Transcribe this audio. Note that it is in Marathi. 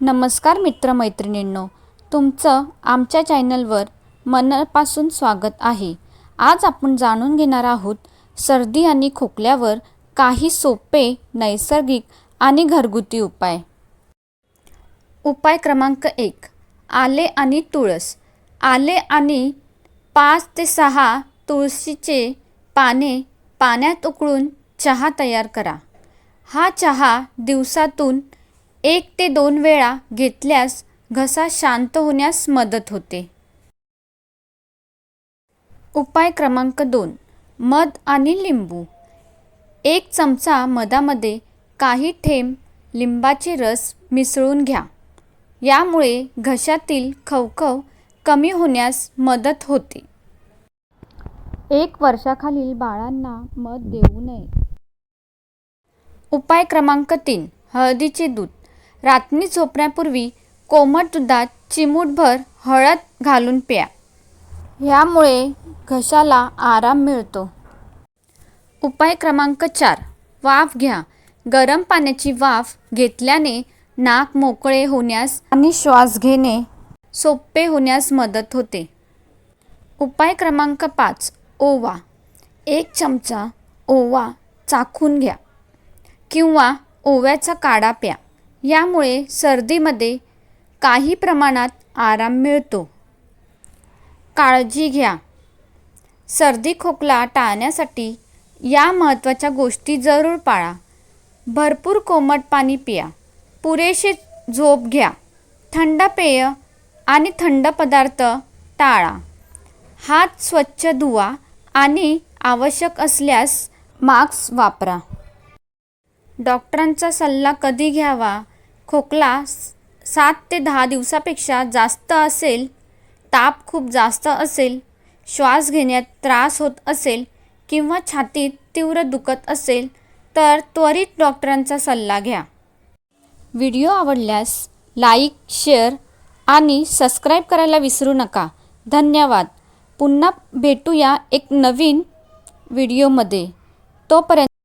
नमस्कार मित्रमैत्रिणींनो, तुमचं आमच्या चॅनलवर मनापासून स्वागत आहे। आज आपण जाणून घेणार आहोत सर्दी आणि खोकल्यावर काही सोपे नैसर्गिक आणि घरगुती उपाय। उपाय क्रमांक 1, आले आणि तुळस। आले आणि 5 ते 6 तुळशीचे पाने पाण्यात उकळून चहा तयार करा। हा चहा दिवसातून 1 ते 2 वेळा घेतल्यास घसा शांत होण्यास मदत होते। उपाय क्रमांक 2, मध आणि लिंबू। 1 चमचा मधामध्ये काही थेंब लिंबाचे रस मिसळून घ्या। यामुळे घशातील खवखव कमी होण्यास मदत होते। 1 वर्षाखालील बाळांना मध देऊ नये। उपाय क्रमांक 3, हळदीचे दूध। रात्री झोपण्यापूर्वी कोमट दुधात चिमूटभर हळद घालून प्या। यामुळे घशाला आराम मिळतो। उपाय क्रमांक 4, वाफ घ्या। गरम पाण्याची वाफ घेतल्याने नाक मोकळे होण्यास आणि श्वास घेणे सोपे होण्यास मदत होते। उपाय क्रमांक 5, ओवा। 1 चमचा ओवा चाखून घ्या किंवा ओव्याचा काढा प्या। यामुळे सर्दीमध्ये काही प्रमाणात आराम मिळतो। काळजी घ्या। सर्दी खोकला टाळण्यासाठी या महत्त्वाच्या गोष्टी जरूर पाळा। भरपूर कोमट पाणी प्या, पुरेशी झोप घ्या, थंड पेय आणि थंड पदार्थ टाळा। हात स्वच्छ धुवा आणि आवश्यक असल्यास मास्क वापरा। डॉक्टरांचा सल्ला कधी घ्यावा? खोकला 7 ते 10 दिवसापेक्षा जास्त असेल, ताप खूप जास्त असेल, श्वास घेण्यात त्रास होत असेल किंवा छातीत तीव्र दुखत असेल तर त्वरित डॉक्टरांचा सल्ला घ्या। व्हिडिओ आवडल्यास लाईक, शेअर आणि सबस्क्राईब करायला विसरू नका। धन्यवाद। पुन्हा भेटूया एक नवीन व्हिडिओमध्ये। तोपर्यंत